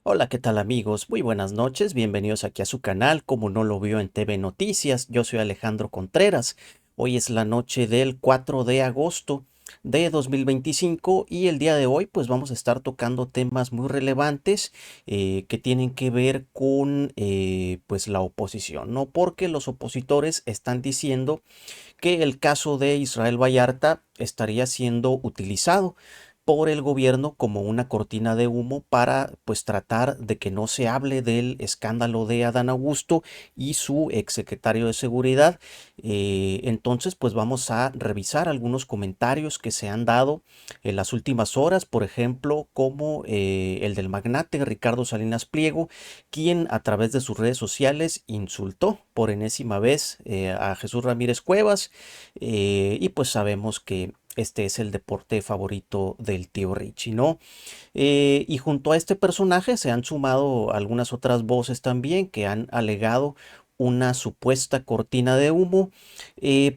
Hola, ¿qué tal amigos? Muy buenas noches, bienvenidos aquí a su canal, como no lo vio en TV Noticias, yo soy Alejandro Contreras. Hoy es la noche del 4 de agosto de 2025 y el día de hoy pues vamos a estar tocando temas muy relevantes que tienen que ver con pues la oposición, ¿no? Porque los opositores están diciendo que el caso de Israel Vallarta estaría siendo utilizado por el gobierno como una cortina de humo para pues tratar de que no se hable del escándalo de Adán Augusto y su exsecretario de seguridad. Entonces pues vamos a revisar algunos comentarios que se han dado en las últimas horas, por ejemplo como el del magnate Ricardo Salinas Pliego, quien a través de sus redes sociales insultó por enésima vez a Jesús Ramírez Cuevas, y pues sabemos que este es el deporte favorito del tío Richie, ¿no? Y junto a este personaje se han sumado algunas otras voces también que han alegado una supuesta cortina de humo.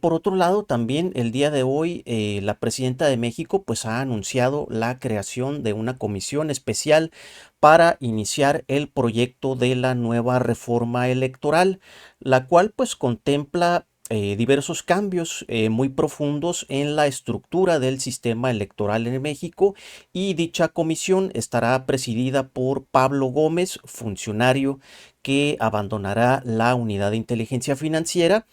Por otro lado, también el día de hoy la presidenta de México pues ha anunciado la creación de una comisión especial para iniciar el proyecto de la nueva reforma electoral, la cual pues contempla diversos cambios muy profundos en la estructura del sistema electoral en México, y dicha comisión estará presidida por Pablo Gómez, funcionario que abandonará la unidad de inteligencia financiera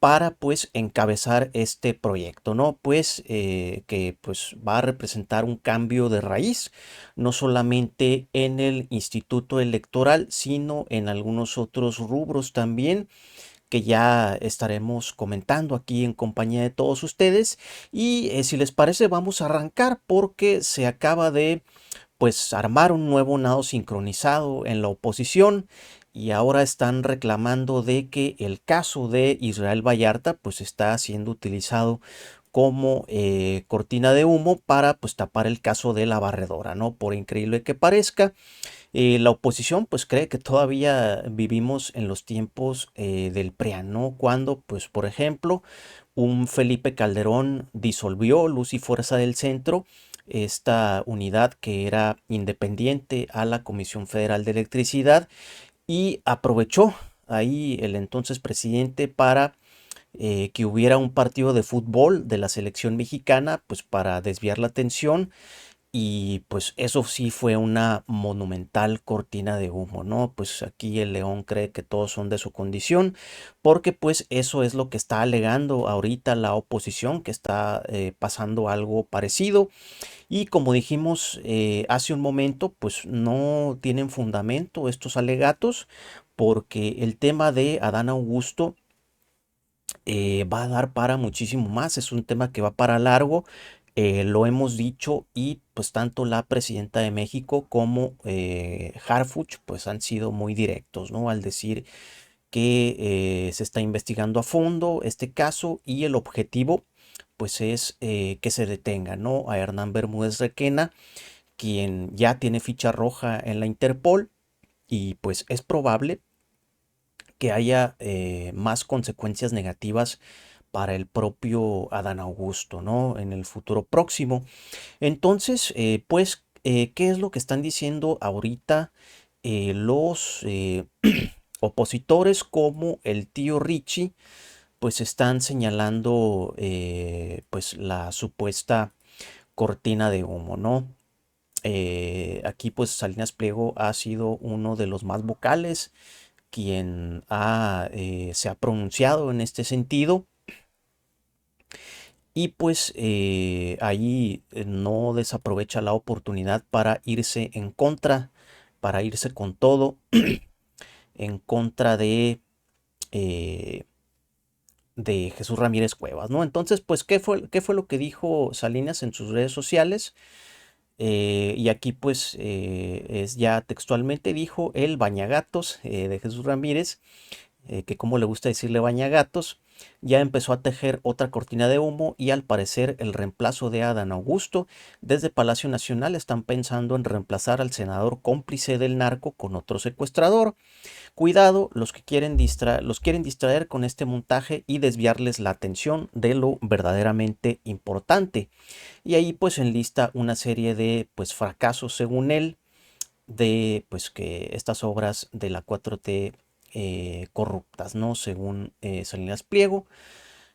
para pues encabezar este proyecto, ¿no? Pues que pues va a representar un cambio de raíz, no solamente en el instituto electoral, sino en algunos otros rubros también que ya estaremos comentando aquí en compañía de todos ustedes. Y si les parece, vamos a arrancar porque se acaba de pues armar un nuevo nado sincronizado en la oposición, y ahora están reclamando de que el caso de Israel Vallarta pues está siendo utilizado como cortina de humo para pues tapar el caso de la barredora, ¿no? Por increíble que parezca, la oposición pues cree que todavía vivimos en los tiempos del PRIAN, ¿no? Cuando pues por ejemplo un Felipe Calderón disolvió Luz y Fuerza del Centro, esta unidad que era independiente a la Comisión Federal de Electricidad, y aprovechó ahí el entonces presidente para que hubiera un partido de fútbol de la selección mexicana, pues para desviar la atención. Y pues eso sí fue una monumental cortina de humo, ¿no? Pues aquí el león cree que todos son de su condición, porque pues eso es lo que está alegando ahorita la oposición, que está pasando algo parecido. Y como dijimos hace un momento, pues no tienen fundamento estos alegatos, porque el tema de Adán Augusto va a dar para muchísimo más, es un tema que va para largo. Lo hemos dicho, y pues tanto la presidenta de México como Harfuch pues han sido muy directos, ¿no? Al decir que se está investigando a fondo este caso y el objetivo pues es que se detenga, ¿no? A Hernán Bermúdez Requena, quien ya tiene ficha roja en la Interpol, y pues es probable que haya más consecuencias negativas para el propio Adán Augusto, ¿no? En el futuro próximo. Entonces, pues, ¿qué es lo que están diciendo ahorita los opositores como el tío Richie? Pues están señalando pues la supuesta cortina de humo, ¿no? Aquí pues Salinas Pliego ha sido uno de los más vocales, quien se ha pronunciado en este sentido, y pues ahí no desaprovecha la oportunidad para irse en contra, para irse con todo en contra eh, de Jesús Ramírez Cuevas, ¿no? Entonces, pues, qué fue lo que dijo Salinas en sus redes sociales? Y aquí pues es ya textualmente, dijo el bañagatos de Jesús Ramírez, que como le gusta decirle bañagatos, ya empezó a tejer otra cortina de humo, y al parecer el reemplazo de Adán Augusto. Desde Palacio Nacional están pensando en reemplazar al senador cómplice del narco con otro secuestrador. Cuidado, los quieren distraer con este montaje y desviarles la atención de lo verdaderamente importante. Y ahí pues enlista una serie de pues fracasos según él, de pues que estas obras de la 4T corruptas, ¿no? Según Salinas Pliego,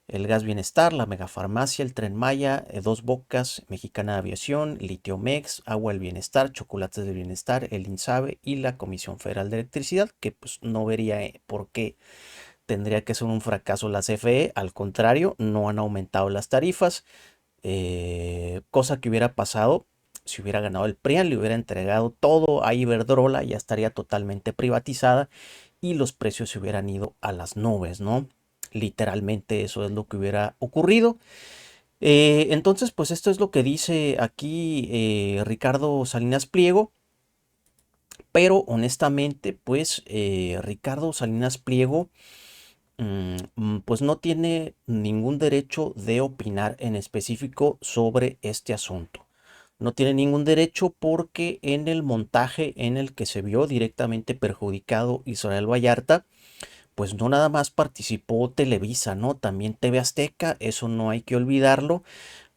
el Gas Bienestar, la Megafarmacia, el Tren Maya, Dos Bocas, Mexicana de Aviación, Litiomex, Agua del Bienestar, Chocolates del Bienestar, el INSABE y la Comisión Federal de Electricidad, que pues no vería por qué tendría que ser un fracaso la CFE, al contrario, no han aumentado las tarifas, cosa que hubiera pasado si hubiera ganado el PRIAN, le hubiera entregado todo a Iberdrola, ya estaría totalmente privatizada y los precios se hubieran ido a las nubes, ¿no? Literalmente eso es lo que hubiera ocurrido. Entonces, pues esto es lo que dice aquí Ricardo Salinas Pliego, pero honestamente, pues Ricardo Salinas Pliego pues no tiene ningún derecho de opinar en específico sobre este asunto. No tiene ningún derecho porque en el montaje en el que se vio directamente perjudicado Israel Vallarta, pues no nada más participó Televisa, ¿no? También TV Azteca, eso no hay que olvidarlo.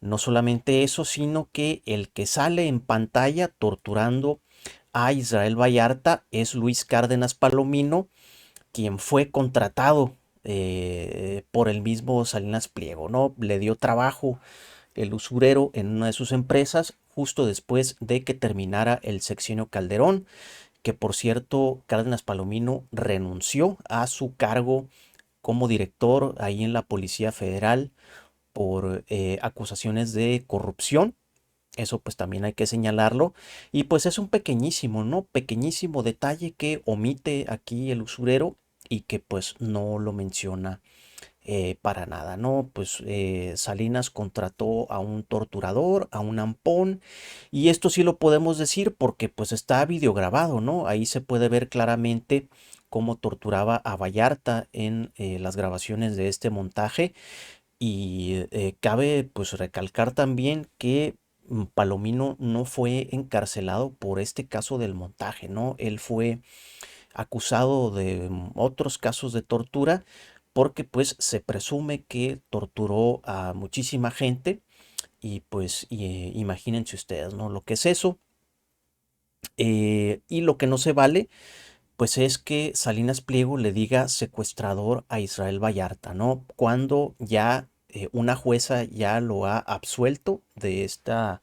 No solamente eso, sino que el que sale en pantalla torturando a Israel Vallarta es Luis Cárdenas Palomino, quien fue contratado por el mismo Salinas Pliego, ¿no? Le dio trabajo el usurero en una de sus empresas justo después de que terminara el sexenio Calderón, que por cierto Cárdenas Palomino renunció a su cargo como director ahí en la Policía Federal por acusaciones de corrupción. Eso pues también hay que señalarlo. Y pues es un pequeñísimo, ¿no? Pequeñísimo detalle que omite aquí el usurero y que pues no lo menciona para nada, ¿no? Pues Salinas contrató a un torturador, a un ampón, y esto sí lo podemos decir porque pues está videograbado, ¿no? Ahí se puede ver claramente cómo torturaba a Vallarta en las grabaciones de este montaje y cabe pues recalcar también que Palomino no fue encarcelado por este caso del montaje, ¿no? Él fue acusado de otros casos de tortura porque pues se presume que torturó a muchísima gente y pues imagínense ustedes, ¿no? Lo que es eso. Y lo que no se vale pues es que Salinas Pliego le diga secuestrador a Israel Vallarta, ¿no? Cuando ya una jueza ya lo ha absuelto de esta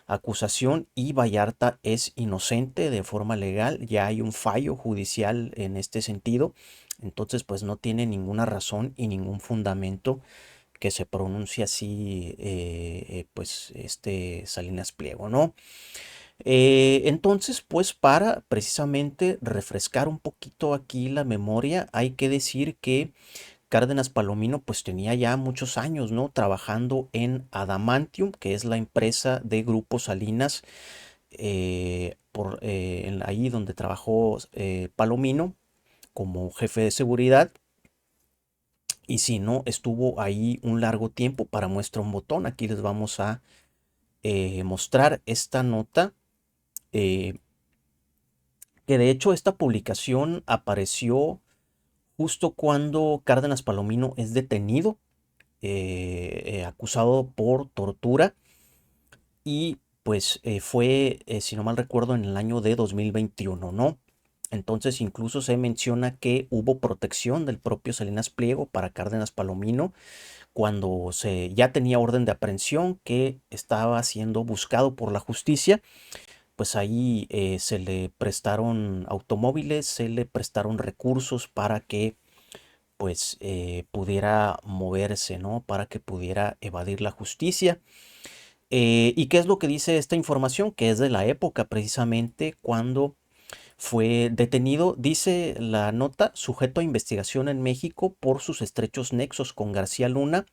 acusación y Vallarta es inocente de forma legal, ya hay un fallo judicial en este sentido, entonces pues no tiene ninguna razón y ningún fundamento que se pronuncie así, pues este Salinas Pliego, ¿no? Entonces, pues para precisamente refrescar un poquito aquí la memoria, hay que decir que Cárdenas Palomino pues tenía ya muchos años, ¿no? Trabajando en Adamantium, que es la empresa de Grupo Salinas, ahí donde trabajó Palomino como jefe de seguridad. Y si no, estuvo ahí un largo tiempo. Para muestra un botón, aquí les vamos a mostrar esta nota. eh, que de hecho esta publicación apareció justo cuando Cárdenas Palomino es detenido, acusado por tortura y pues fue, si no mal recuerdo, en el año de 2021, ¿no? Entonces incluso se menciona que hubo protección del propio Salinas Pliego para Cárdenas Palomino cuando se ya tenía orden de aprehensión, que estaba siendo buscado por la justicia. Pues ahí se le prestaron automóviles, se le prestaron recursos para que pues pudiera moverse, ¿no? Para que pudiera evadir la justicia. ¿Y qué es lo que dice esta información? Que es de la época precisamente cuando fue detenido. Dice la nota, sujeto a investigación en México por sus estrechos nexos con García Luna.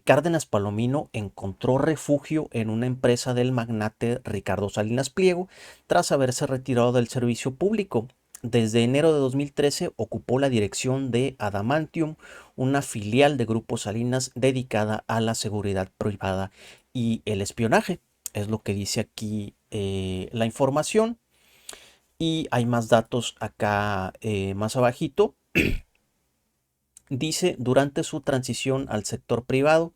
Cárdenas Palomino encontró refugio en una empresa del magnate Ricardo Salinas Pliego tras haberse retirado del servicio público. Desde enero de 2013 ocupó la dirección de Adamantium, una filial de Grupo Salinas dedicada a la seguridad privada y el espionaje. Es lo que dice aquí la información. Y hay más datos acá más abajito. Dice, durante su transición al sector privado,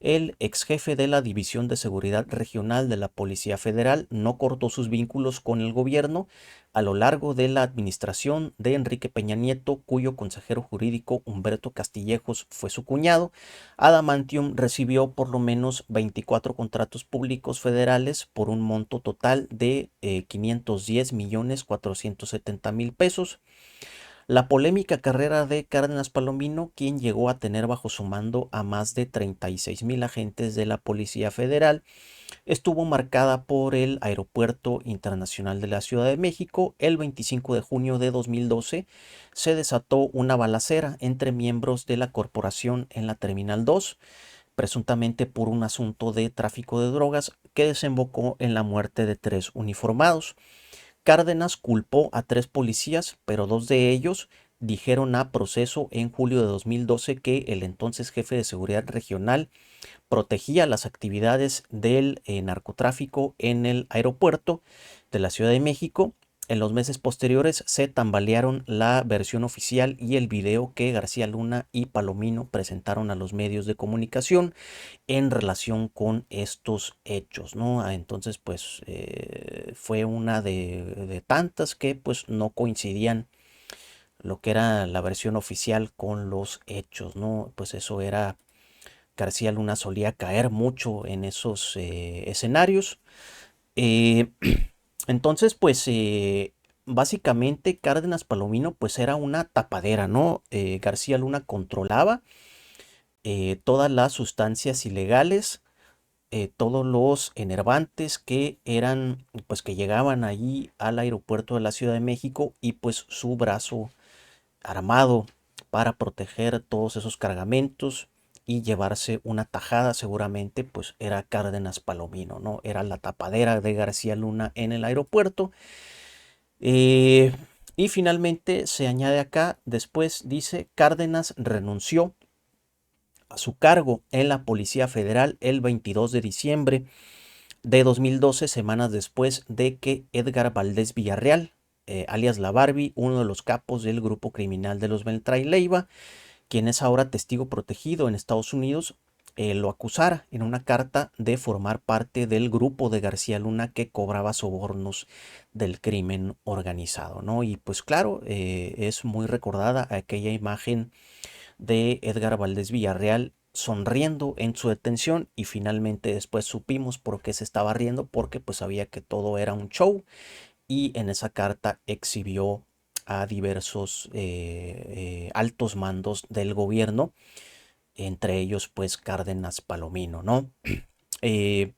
el ex jefe de la División de Seguridad Regional de la Policía Federal no cortó sus vínculos con el gobierno a lo largo de la administración de Enrique Peña Nieto, cuyo consejero jurídico Humberto Castillejos fue su cuñado. Adamantium recibió por lo menos 24 contratos públicos federales por un monto total de 510.470.000 pesos. La polémica carrera de Cárdenas Palomino, quien llegó a tener bajo su mando a más de 36.000 agentes de la Policía Federal, estuvo marcada por el Aeropuerto Internacional de la Ciudad de México. El 25 de junio de 2012 se desató una balacera entre miembros de la corporación en la Terminal 2, presuntamente por un asunto de tráfico de drogas que desembocó en la muerte de 3 uniformados. Cárdenas culpó a 3 policías, pero 2 de ellos dijeron a proceso en julio de 2012 que el entonces jefe de seguridad regional protegía las actividades del narcotráfico en el aeropuerto de la Ciudad de México. En los meses posteriores se tambalearon la versión oficial y el video que García Luna y Palomino presentaron a los medios de comunicación en relación con estos hechos, ¿no? Entonces, pues fue una de tantas que pues no coincidían lo que era la versión oficial con los hechos, ¿no? Pues eso era, García Luna solía caer mucho en esos escenarios. Eh, entonces, pues básicamente Cárdenas Palomino pues era una tapadera, ¿no? García Luna controlaba todas las sustancias ilegales, todos los enervantes que eran, pues que llegaban allí al aeropuerto de la Ciudad de México, y pues su brazo armado para proteger todos esos cargamentos y llevarse una tajada seguramente pues era Cárdenas Palomino, ¿no? Era la tapadera de García Luna en el aeropuerto. Eh, y finalmente se añade acá, después dice, Cárdenas renunció a su cargo en la Policía Federal el 22 de diciembre de 2012, semanas después de que Edgar Valdés Villarreal, alias La Barbie, uno de los capos del grupo criminal de los Beltrán Leiva, quien es ahora testigo protegido en Estados Unidos, lo acusara en una carta de formar parte del grupo de García Luna que cobraba sobornos del crimen organizado, ¿no? Y pues claro, es muy recordada aquella imagen de Edgar Valdés Villarreal sonriendo en su detención, y finalmente después supimos por qué se estaba riendo, porque pues sabía que todo era un show, y en esa carta exhibió a diversos altos mandos del gobierno, entre ellos pues Cárdenas Palomino, ¿no? Eh,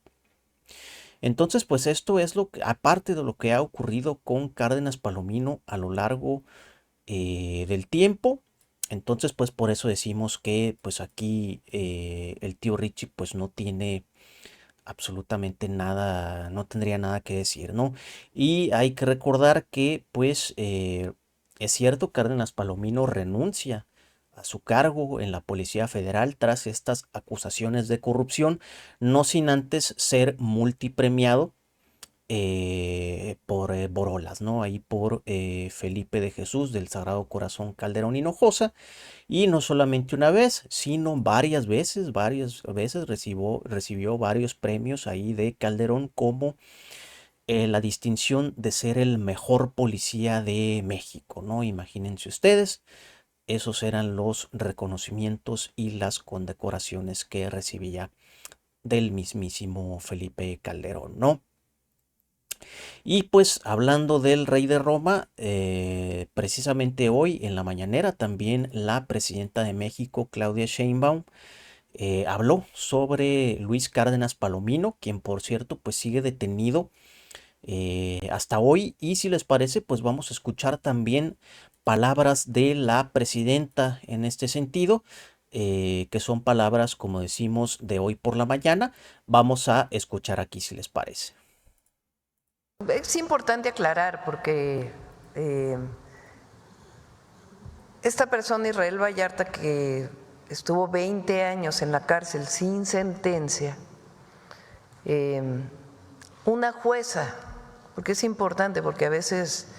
entonces pues esto es lo que, aparte de lo que ha ocurrido con Cárdenas Palomino a lo largo del tiempo. Entonces pues por eso decimos que pues aquí el tío Richie pues no tiene absolutamente nada, no tendría nada que decir, ¿no? Y hay que recordar que pues es cierto, Cárdenas Palomino renuncia a su cargo en la Policía Federal tras estas acusaciones de corrupción, no sin antes ser multipremiado por Borolas, ¿no? Ahí por Felipe de Jesús del Sagrado Corazón Calderón Hinojosa. Y no solamente una vez, sino varias veces recibió varios premios ahí de Calderón, como la distinción de ser el mejor policía de México, ¿no? Imagínense ustedes, esos eran los reconocimientos y las condecoraciones que recibía del mismísimo Felipe Calderón, ¿no? Y pues hablando del rey de Roma, precisamente hoy en la mañanera también la presidenta de México, Claudia Sheinbaum, habló sobre Luis Cárdenas Palomino, quien por cierto pues sigue detenido hasta hoy. Y si les parece pues vamos a escuchar también palabras de la presidenta en este sentido, que son palabras, como decimos, de hoy por la mañana. Vamos a escuchar aquí si les parece. Es importante aclarar porque esta persona, Israel Vallarta, que estuvo 20 años en la cárcel sin sentencia, una jueza, porque es importante, porque a veces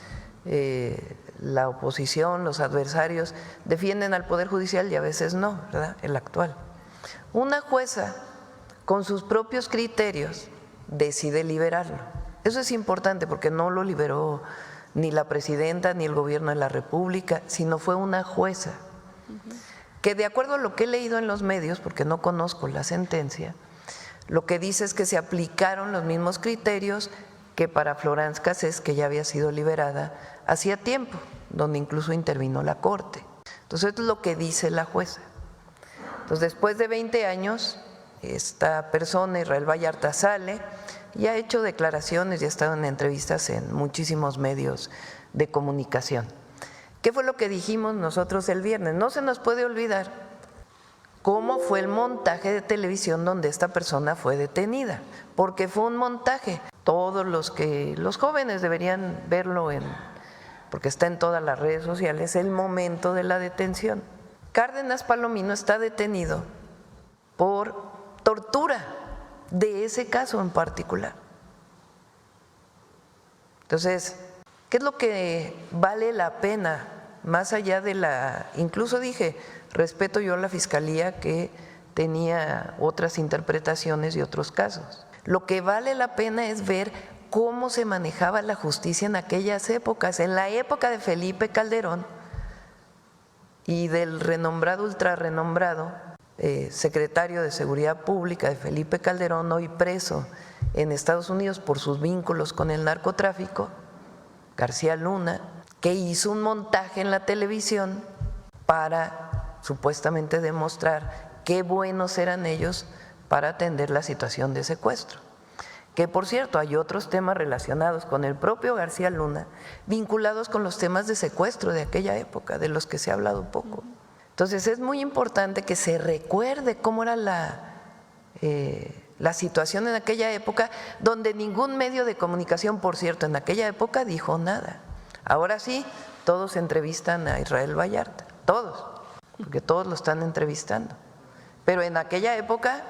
la oposición, los adversarios defienden al Poder Judicial y a veces no, ¿verdad? El actual. Una jueza con sus propios criterios, decide liberarlo. Eso es importante porque no lo liberó ni la presidenta ni el gobierno de la República, sino fue una jueza que, de acuerdo a lo que he leído en los medios, porque no conozco la sentencia, lo que dice es que se aplicaron los mismos criterios que para Florence Cassés, que ya había sido liberada hacía tiempo, donde incluso intervino la Corte. Entonces, esto es lo que dice la jueza. Entonces, después de 20 años, esta persona, Israel Vallarta, sale y ha hecho declaraciones y ha estado en entrevistas en muchísimos medios de comunicación. ¿Qué fue lo que dijimos nosotros el viernes? No se nos puede olvidar cómo fue el montaje de televisión donde esta persona fue detenida, porque fue un montaje. Todos los jóvenes deberían verlo porque está en todas las redes sociales, el momento de la detención. Cárdenas Palomino está detenido por tortura de ese caso en particular. Entonces, ¿qué es lo que vale la pena? Más allá de incluso dije, respeto yo a la Fiscalía que tenía otras interpretaciones y otros casos. Lo que vale la pena es ver cómo se manejaba la justicia en aquellas épocas. En la época de Felipe Calderón y del renombrado, ultrarrenombrado secretario de Seguridad Pública de Felipe Calderón, hoy preso en Estados Unidos por sus vínculos con el narcotráfico, García Luna, que hizo un montaje en la televisión para supuestamente demostrar qué buenos eran ellos para atender la situación de secuestro. Que, por cierto, hay otros temas relacionados con el propio García Luna, vinculados con los temas de secuestro de aquella época, de los que se ha hablado poco. Entonces, es muy importante que se recuerde cómo era la situación en aquella época, donde ningún medio de comunicación, por cierto, en aquella época dijo nada. Ahora sí, todos entrevistan a Israel Vallarta, todos, porque todos lo están entrevistando. Pero en aquella época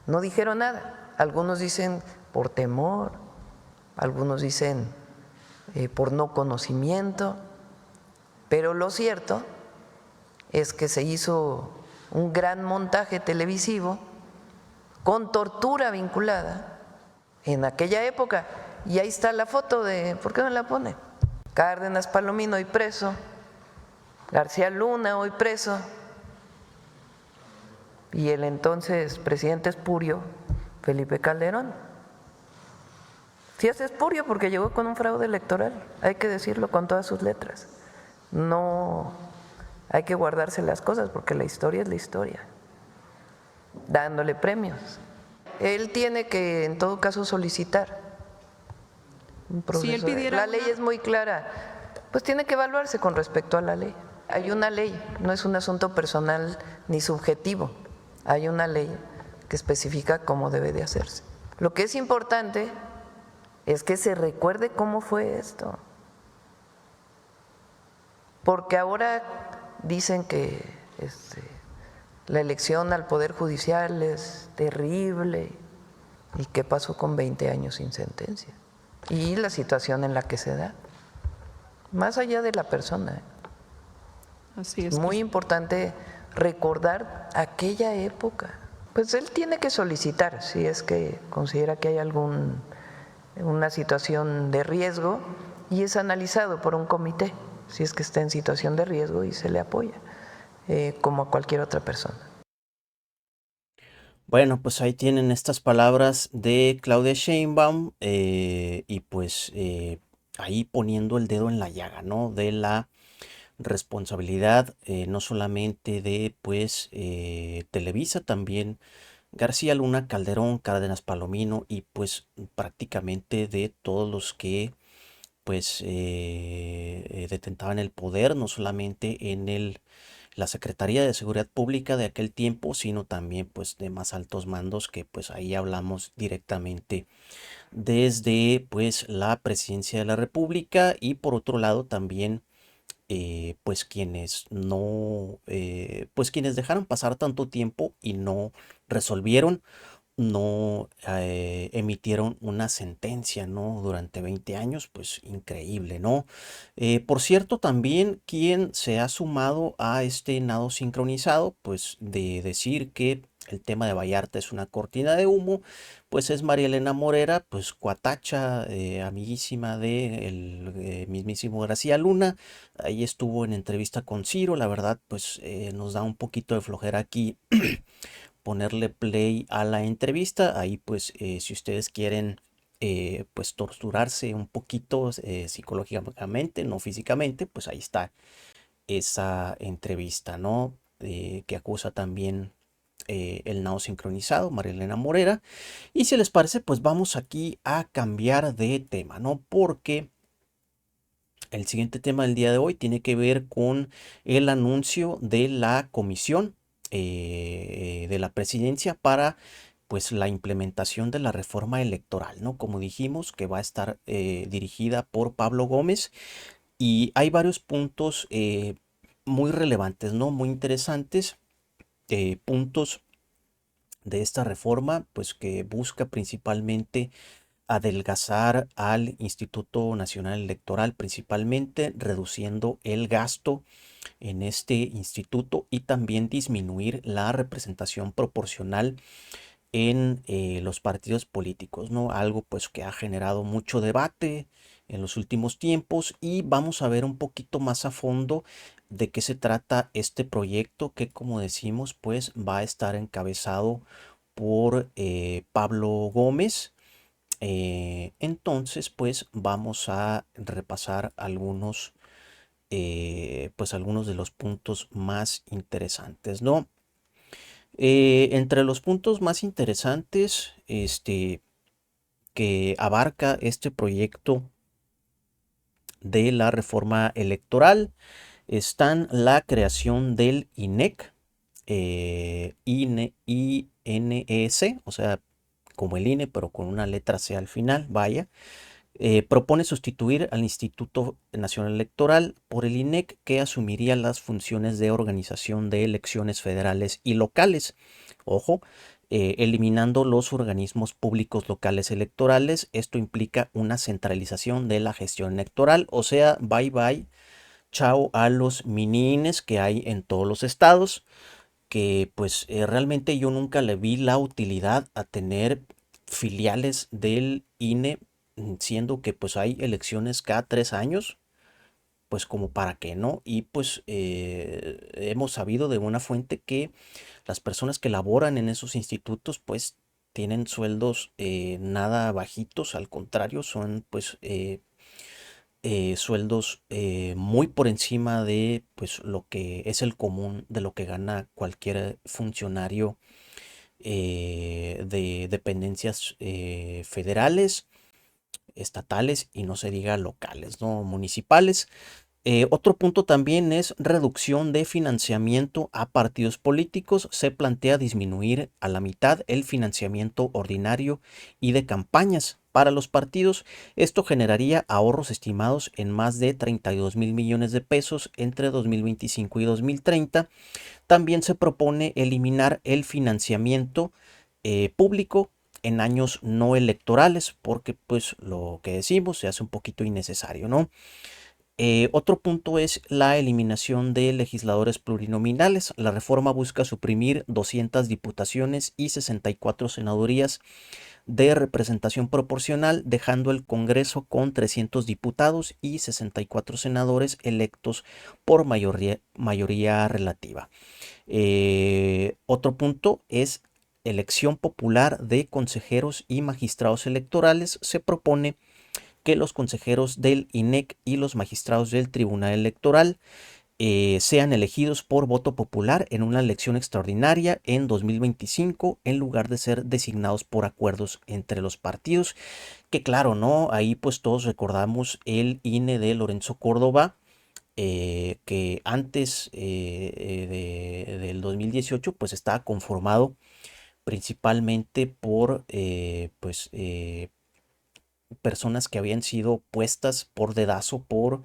no dijeron nada. Algunos dicen por temor, algunos dicen por no conocimiento, pero lo cierto es que se hizo un gran montaje televisivo con tortura vinculada en aquella época. Y ahí está la foto ¿por qué no la pone? Cárdenas Palomino hoy preso, García Luna hoy preso, y el entonces presidente espurio, Felipe Calderón. Sí es espurio porque llegó con un fraude electoral, hay que decirlo con todas sus letras. No hay que guardarse las cosas porque la historia es la historia, dándole premios. Él tiene que, en todo caso, solicitar un proceso. Si él pidiera la ley es muy clara, pues tiene que evaluarse con respecto a la ley. Hay una ley, no es un asunto personal ni subjetivo, hay una ley que especifica cómo debe de hacerse. Lo que es importante es que se recuerde cómo fue esto, porque ahora dicen que la elección al Poder Judicial es terrible y qué pasó con 20 años sin sentencia y la situación en la que se da, más allá de la persona. Así es. Es muy importante recordar aquella época. Pues él tiene que solicitar, si es que considera que hay una situación de riesgo, y es analizado por un comité, si es que está en situación de riesgo, y se le apoya, como a cualquier otra persona. Bueno, pues ahí tienen estas palabras de Claudia Sheinbaum y pues ahí poniendo el dedo en la llaga, ¿no? De la responsabilidad no solamente de pues Televisa, también García Luna, Calderón, Cárdenas Palomino y pues prácticamente de todos los que pues detentaban el poder, no solamente en la Secretaría de Seguridad Pública de aquel tiempo, sino también pues de más altos mandos, que pues ahí hablamos directamente desde pues la Presidencia de la República, y por otro lado también pues quienes no pues quienes dejaron pasar tanto tiempo y no resolvieron, no emitieron una sentencia, ¿no? Durante 20 años, pues increíble, ¿no? Por cierto, también quien se ha sumado a este nado sincronizado, pues de decir que el tema de Vallarta es una cortina de humo, pues es María Elena Morera, pues cuatacha, amiguísima de el mismísimo García Luna. Ahí estuvo en entrevista con Ciro, la verdad, pues nos da un poquito de flojera aquí ponerle play a la entrevista. Ahí pues si ustedes quieren pues torturarse un poquito psicológicamente, no físicamente, pues ahí está esa entrevista, ¿no? Que acusa también el nado sincronizado, María Elena Morera. Y si les parece, pues vamos aquí a cambiar de tema, ¿no? Porque el siguiente tema del día de hoy tiene que ver con el anuncio de la comisión de la presidencia para pues la implementación de la reforma electoral, ¿no? Como dijimos, que va a estar dirigida por Pablo Gómez y hay varios puntos muy relevantes, ¿no? Muy interesantes, puntos de esta reforma, pues que busca principalmente adelgazar al Instituto Nacional Electoral, principalmente reduciendo el gasto en este instituto y también disminuir la representación proporcional en los partidos políticos, ¿no? Algo pues que ha generado mucho debate en los últimos tiempos y vamos a ver un poquito más a fondo de qué se trata este proyecto que como decimos pues va a estar encabezado por Pablo Gómez. Entonces pues vamos a repasar pues algunos de los puntos más interesantes, ¿no? Entre los puntos más interesantes, que abarca este proyecto de la reforma electoral, están la creación del INEC, INEC, o sea, como el INE, pero con una letra C al final, vaya. Propone sustituir al Instituto Nacional Electoral por el INEC, que asumiría las funciones de organización de elecciones federales y locales. Ojo, eliminando los organismos públicos locales electorales. Esto implica una centralización de la gestión electoral, o sea, bye bye, chao a los minines que hay en todos los estados, que pues realmente yo nunca le vi la utilidad a tener filiales del INE, siendo que pues hay elecciones cada 3 años, pues como para qué, ¿no? Y pues hemos sabido de buena fuente que las personas que laboran en esos institutos pues tienen sueldos nada bajitos, al contrario, son pues sueldos muy por encima de pues lo que es el común de lo que gana cualquier funcionario de dependencias federales, estatales y no se diga locales, ¿no? Municipales. Otro punto también es reducción de financiamiento a partidos políticos. Se plantea disminuir a la mitad el financiamiento ordinario y de campañas para los partidos. Esto generaría ahorros estimados en más de 32 mil millones de pesos entre 2025 y 2030. También se propone eliminar el financiamiento público en años no electorales porque pues lo que decimos se hace un poquito innecesario, ¿no? Otro punto es la eliminación de legisladores plurinominales. La reforma busca suprimir 200 diputaciones y 64 senadurías de representación proporcional, dejando el Congreso con 300 diputados y 64 senadores electos por mayoría relativa. Otro punto es elección popular de consejeros y magistrados electorales. Se propone que los consejeros del INEC y los magistrados del Tribunal Electoral sean elegidos por voto popular en una elección extraordinaria en 2025 en lugar de ser designados por acuerdos entre los partidos. Que claro, ¿no? Ahí pues todos recordamos el INE de Lorenzo Córdoba, que antes del 2018 pues estaba conformado principalmente por personas que habían sido puestas por dedazo por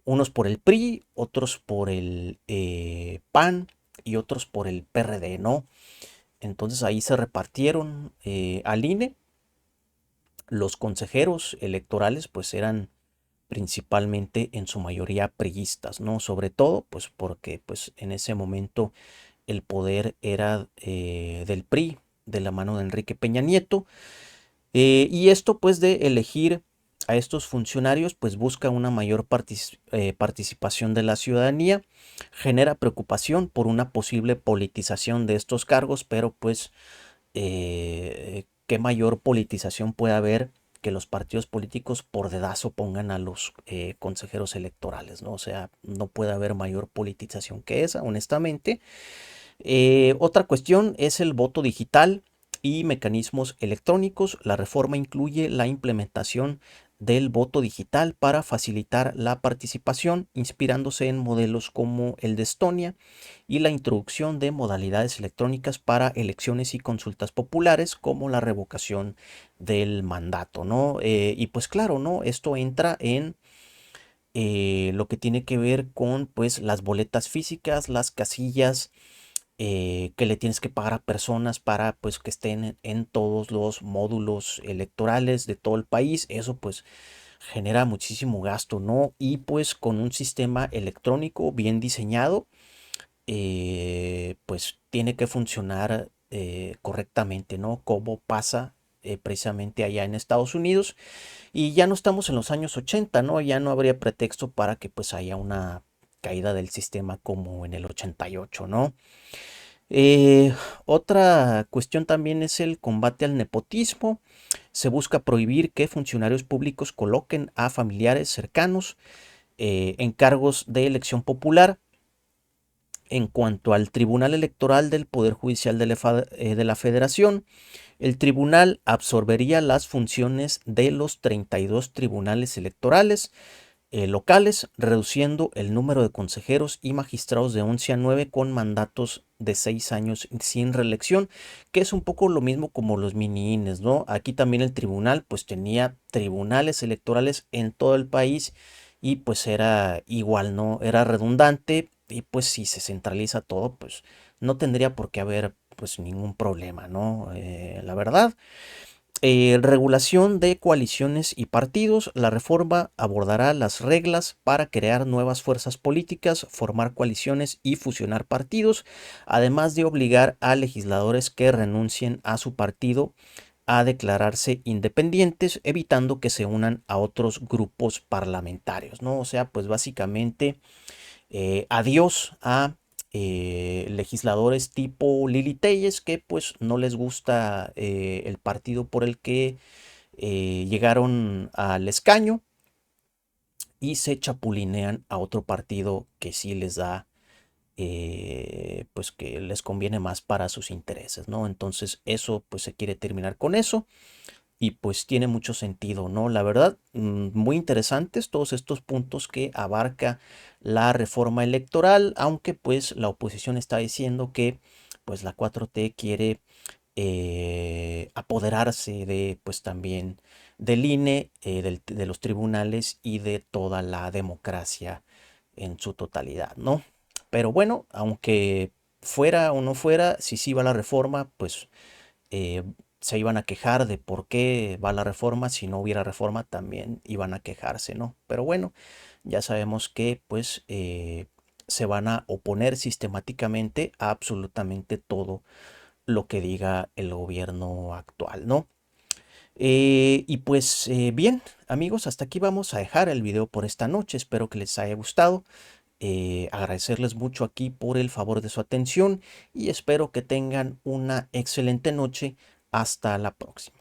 unos por el PRI, otros por el PAN y otros por el PRD, ¿no? Entonces ahí se repartieron al INE. Los consejeros electorales pues eran principalmente en su mayoría priistas, ¿no? Sobre todo pues porque pues en ese momento el poder era del PRI, de la mano de Enrique Peña Nieto. Y esto pues de elegir a estos funcionarios pues busca una mayor participación de la ciudadanía, genera preocupación por una posible politización de estos cargos, pero pues qué mayor politización puede haber que los partidos políticos por dedazo pongan a los consejeros electorales, ¿no? O sea, no puede haber mayor politización que esa, honestamente. Otra cuestión es el voto digital y mecanismos electrónicos. La reforma incluye la implementación del voto digital para facilitar la participación, inspirándose en modelos como el de Estonia, y la introducción de modalidades electrónicas para elecciones y consultas populares, como la revocación del mandato, ¿no? Y pues claro, ¿no? Esto entra en lo que tiene que ver con pues las boletas físicas, las casillas que le tienes que pagar a personas para pues que estén en todos los módulos electorales de todo el país. Eso pues genera muchísimo gasto, ¿no? Y pues con un sistema electrónico bien diseñado, pues tiene que funcionar correctamente, ¿no? Como pasa precisamente allá en Estados Unidos. Y ya no estamos en los años 80, ¿no? Ya no habría pretexto para que pues haya una caída del sistema como en el 88, ¿no? Eh, Otra cuestión también es el combate al nepotismo. Se busca prohibir que funcionarios públicos coloquen a familiares cercanos en cargos de elección popular. En cuanto al Tribunal Electoral del Poder Judicial de la Federación, el tribunal absorbería las funciones de los 32 tribunales electorales locales, reduciendo el número de consejeros y magistrados de 11 a 9 con mandatos de 6 años sin reelección, que es un poco lo mismo como los mini-INES, ¿no? Aquí también el tribunal pues tenía tribunales electorales en todo el país y pues era igual, ¿no? Era redundante y pues si se centraliza todo, pues no tendría por qué haber pues ningún problema, ¿no? La verdad. Regulación de coaliciones y partidos. La reforma abordará las reglas para crear nuevas fuerzas políticas, formar coaliciones y fusionar partidos, además de obligar a legisladores que renuncien a su partido a declararse independientes, evitando que se unan a otros grupos parlamentarios, ¿no? O sea, pues básicamente adiós a legisladores tipo Lili Telles que pues no les gusta el partido por el que llegaron al escaño y se chapulinean a otro partido que sí les da pues que les conviene más para sus intereses, ¿no? Entonces eso pues se quiere terminar con eso y pues tiene mucho sentido, ¿no? La verdad, muy interesantes todos estos puntos que abarca la reforma electoral, aunque pues la oposición está diciendo que pues la 4T quiere apoderarse de pues también del INE, de los tribunales y de toda la democracia en su totalidad, ¿no? Pero bueno, aunque fuera o no fuera, si sí va la reforma, pues eh, se iban a quejar de por qué va la reforma. Si no hubiera reforma también iban a quejarse, ¿no? Pero bueno, ya sabemos que pues se van a oponer sistemáticamente a absolutamente todo lo que diga el gobierno actual, ¿no? Y pues bien, amigos, hasta aquí vamos a dejar el video por esta noche. Espero que les haya gustado. Agradecerles mucho aquí por el favor de su atención y espero que tengan una excelente noche. Hasta la próxima.